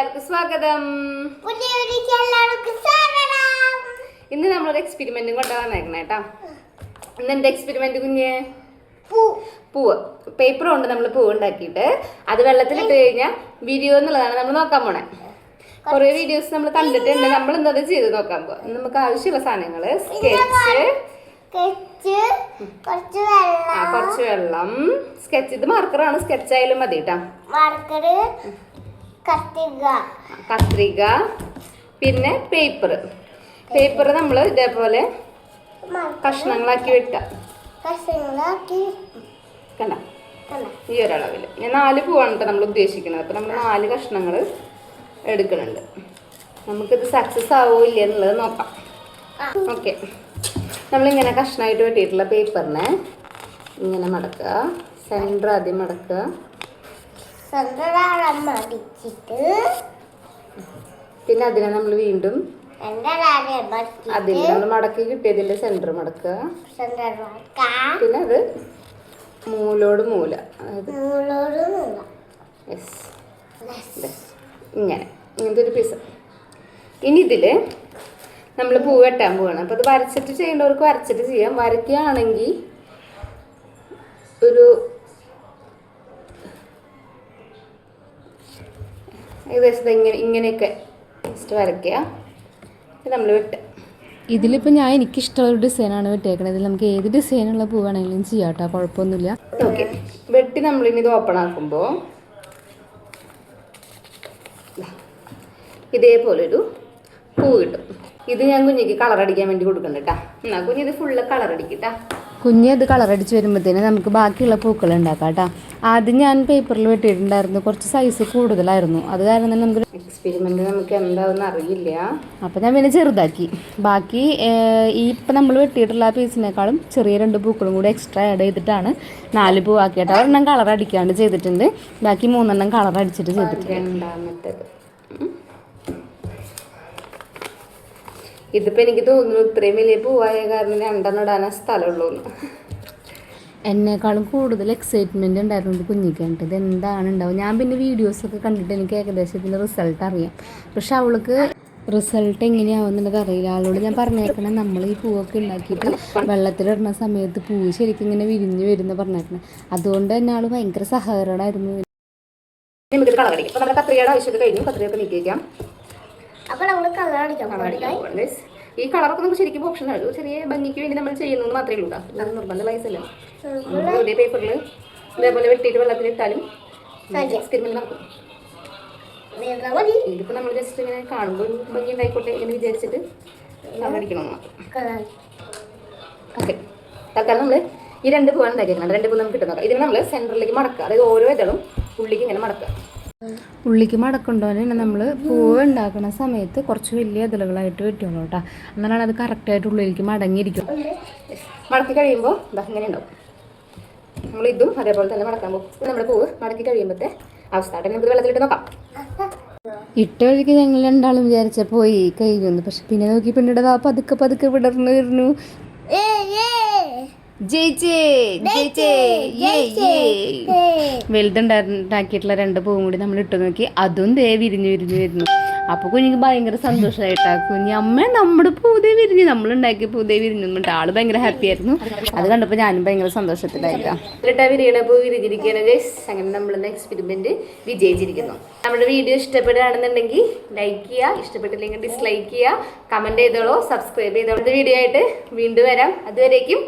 എല്ലാവർക്കും സ്വാഗതം. ഇന്ന് നമ്മളൊരു എക്സ്പെരിമെന്റും കൊണ്ടാ വന്നേക്കണേ കേട്ടാ. ഇന്ന് എന്താ എക്സ്പെരിമെന്റ് കുഞ്ഞ്? പൂവ്. പേപ്പർ കൊണ്ട് നമ്മൾ പൂവ് ഉണ്ടാക്കിയിട്ട് അത് വെള്ളത്തിലിട്ട് കഴിഞ്ഞാൽ വിരിയോ എന്നുള്ളതാണ് നമ്മൾ നോക്കാൻ പോണേ. കുറെ വീഡിയോസ് നമ്മൾ കണ്ടിട്ടുണ്ട്. നമ്മൾ എന്നത് ചെയ്ത് നോക്കാൻ പോവാ. നമുക്ക് ആവശ്യമുള്ള സാധനങ്ങള് കുറച്ച് വെള്ളം, സ്കെച്ച്. ഇത് മാർക്കറാണ്, സ്കെച്ച് ആയാലും മതി കേട്ടാ. കത്രിക, പിന്നെ പേപ്പർ. നമ്മൾ ഇതേപോലെ കഷ്ണങ്ങളാക്കി വെട്ട കണ്ട ഈ ഒരളവിൽ. ഞാൻ 4 പൂവാണ് കേട്ടോ നമ്മൾ ഉദ്ദേശിക്കുന്നത്. അപ്പൊ നമ്മൾ 4 കഷ്ണങ്ങൾ എടുക്കുന്നുണ്ട്. നമുക്കിത് സക്സസ് ആവോ ഇല്ല എന്നുള്ളത് നോക്കാം. ഓക്കെ, നമ്മളിങ്ങനെ കഷ്ണമായിട്ട് വെട്ടിയിട്ടുള്ള പേപ്പറിനെ ഇങ്ങനെ മടക്കുക. സെൻറ്റർ ആദ്യം മടക്കുക. പിന്നെ അതിനെ നമ്മൾ വീണ്ടും അതിൽ നമ്മൾ മടക്കി കിട്ടിയതിന്റെ സെൻറ്റർ മടക്കുക. പിന്നെ അത് മൂലോട് മൂല, അതായത് ഇങ്ങനത്തെ ഒരു പീസ്. ഇനി ഇതില് നമ്മൾ പൂ വെട്ടാൻ പോവാണ്. അപ്പോൾ അത് വരച്ചിട്ട് ചെയ്യേണ്ടവർക്ക് വരച്ചിട്ട് ചെയ്യാം. വരയ്ക്കുകയാണെങ്കിൽ ഒരു ഏകദേശം ഇങ്ങനെയൊക്കെ ജസ്റ്റ് വരയ്ക്കുക. നമ്മൾ വെട്ടുക. ഇതിലിപ്പോൾ എനിക്കിഷ്ടമുള്ള ഡിസൈനാണ് വെട്ടേക്കണത്. ഇതിൽ നമുക്ക് ഏത് ഡിസൈനുള്ള പൂ വേണമെങ്കിലും ചെയ്യാം കേട്ടോ, കുഴപ്പമൊന്നുമില്ല. ഓക്കെ, വെട്ടി നമ്മളിനി ഇത് ഓപ്പൺ ആക്കുമ്പോൾ ഇതേപോലൊരു പൂ കിട്ടും. ഇത് ഞാൻ കുഞ്ഞിക്ക് കളർ അടിക്കാൻ വേണ്ടി കൊടുക്കണ്ട കേട്ടാ. എന്നാ കുഞ്ഞ് ഇത് ഫുള്ള് കളർ അടിക്കട്ടാ. കുഞ്ഞ് അത് കളർ അടിച്ച് വരുമ്പോഴത്തേന് നമുക്ക് ബാക്കിയുള്ള പൂക്കൾ ഉണ്ടാക്കാം കേട്ടോ. ആദ്യം ഞാൻ പേപ്പറിൽ വെട്ടിയിട്ടുണ്ടായിരുന്നു, കുറച്ച് സൈസ് കൂടുതലായിരുന്നു. അത് കാരണം തന്നെ നമുക്ക് എക്സ്പെരിമെന്റ് നമുക്ക് എന്താണെന്ന് അറിയില്ല. അപ്പം ഞാൻ പിന്നെ ചെറുതാക്കി. ബാക്കി ഈ ഇപ്പം നമ്മൾ വെട്ടിയിട്ടുള്ള ആ പീസിനേക്കാളും ചെറിയ 2 പൂക്കളും കൂടി എക്സ്ട്രാ ആഡ് ചെയ്തിട്ടാണ് 4 പൂവാക്കിയിട്ട്. 1 കളർ അടിക്കാണ്ട് ചെയ്തിട്ടുണ്ട്, ബാക്കി 3 കളർ അടിച്ചിട്ട് ചെയ്തിട്ടുണ്ട്. രണ്ടാമത്തേത് ഇതിപ്പോൾ എനിക്ക് തോന്നുന്നു ഇത്രയും വലിയ പൂവായ കാരണം 2 ഇടാനേ സ്ഥലമുള്ളൂ. എന്നെക്കാളും കൂടുതൽ എക്സൈറ്റ്മെൻറ്റ് ഉണ്ടായിരുന്നു കുഞ്ഞിക്ക് കണ്ടിട്ട് ഇത് എന്താണ് ഉണ്ടാവും. ഞാൻ പിന്നെ വീഡിയോസൊക്കെ കണ്ടിട്ട് എനിക്ക് ഏകദേശം ഇതിൻ്റെ റിസൾട്ട് അറിയാം. പക്ഷെ അവൾക്ക് റിസൾട്ട് എങ്ങനെയാവുന്നുള്ളത് അറിയില്ല. അവളോട് ഞാൻ പറഞ്ഞേക്കണം, നമ്മൾ ഈ പൂവൊക്കെ ഉണ്ടാക്കിയിട്ട് വെള്ളത്തിലിടുന്ന സമയത്ത് പൂവ് ശരിക്കും ഇങ്ങനെ വിരിഞ്ഞ് വരുന്ന പറഞ്ഞേക്കണം. അതുകൊണ്ട് തന്നെ ആൾ ഭയങ്കര സഹകരണമായിരുന്നു. നമുക്ക് കളർ അടിക്കാം. അപ്പോൾ നമ്മുടെ കത്രികയുടെ ആവശ്യമൊക്കെ കഴിഞ്ഞു. കത്രികയൊക്കെ നീക്കി വയ്ക്കാം. അപ്പോൾ നമ്മൾ കളർ അടിക്കാം. ഈ കളറൊക്കെ നമുക്ക് ശരിക്കും ഓപ്ഷനാണ്. ചെറിയ ഭംഗിക്ക് വേണ്ടി നമ്മൾ ചെയ്യുന്നത് മാത്രമേ ഉള്ളൂ. അത് നിർബന്ധ പൈസല്ല. പുതിയ പേപ്പറിൽ ഇതേപോലെ വെട്ടിയിട്ട് വെള്ളത്തിലിട്ടാലും എക്സ്പെരിമെന്റ് നടക്കും. ഇതിപ്പോൾ നമ്മൾ ജസ്റ്റ് ഇങ്ങനെ കാണുമ്പോൾ ഭംഗി ഉണ്ടായിക്കോട്ടെ എന്ന് വിചാരിച്ചിട്ട് കളർ അടിക്കണം. ഓക്കെ, തൽക്കാലം നമ്മൾ ഈ 2 പൂവാണ് ഉണ്ടാക്കിയിരിക്കുന്നത്. 2 പൂ നമുക്ക് കിട്ടുന്നത്. ഇതിന് നമ്മൾ സെൻറ്ററിലേക്ക് മടക്കുക. അതായത് ഓരോ ഇതളും ഉള്ളിലേക്ക് ഇങ്ങനെ മടക്കുക. ഉള്ളിക്ക് മടക്കുണ്ടോനെ നമ്മൾ പൂവ് ഉണ്ടാക്കുന്ന സമയത്ത് കുറച്ച് വലിയ ഇതളുകളായിട്ട് വെട്ടുള്ളൂ കേട്ടോ. എന്നാലാണ് അത് കറക്റ്റായിട്ട് ഉള്ളിലേക്ക് മടങ്ങിയിരിക്കും. മടക്കി കഴിയുമ്പോൾ ഇങ്ങനെ ഉണ്ടാവും. നമ്മൾ ഇതും അതേപോലെ തന്നെ മടക്കാൻ പോകും. നമ്മുടെ പൂവ് മടക്കി കഴിയുമ്പോഴത്തെ അവസ്ഥ നമുക്ക് വെള്ളത്തിലിട്ട് നോക്കാം. ഇട്ട വഴിക്ക് ഞങ്ങൾ 2 വിചാരിച്ച പോയി കഴിഞ്ഞു. പക്ഷെ പിന്നെ നോക്കി പിന്നീട് പതുക്കെ വിടർന്നു വരുന്നു. വലുതുണ്ടാക്കിയിട്ടുള്ള 2 പൂവും കൂടി നമ്മൾ ഇട്ട് നോക്കി. അതും വിരിഞ്ഞു വരുന്നു. അപ്പോൾ കുഞ്ഞിക്ക് ഭയങ്കര സന്തോഷമായിട്ടാ. കുഞ്ഞ് അമ്മ നമ്മുടെ പൂതേ വിരിഞ്ഞു, നമ്മളുണ്ടാക്കിയ പൂതേ വിരിഞ്ഞു എന്നിട്ട് ആള് ഭയങ്കര ഹാപ്പി ആയിരുന്നു. അത് കണ്ടപ്പോൾ ഞാനും ഭയങ്കര സന്തോഷത്തിലായിട്ടാ. വിരിയണ പൂ വിരിഞ്ഞിരിക്കുകയാണ് ഗൈസ്. അങ്ങനെ നമ്മളുടെ എക്സ്പെരിമെന്റ് വിജയിച്ചിരിക്കുന്നു. നമ്മുടെ വീഡിയോ ഇഷ്ടപ്പെടുകയാണെന്നുണ്ടെങ്കിൽ ലൈക്ക് ചെയ്യുക, ഇഷ്ടപ്പെട്ടില്ലെങ്കിൽ ഡിസ്ലൈക്ക് ചെയ്യുക, കമന്റ് ചെയ്തോളൂ, സബ്സ്ക്രൈബ് ചെയ്തോളൂ. വീഡിയോ ആയിട്ട് വീണ്ടും വരാം. അതുവരേക്കും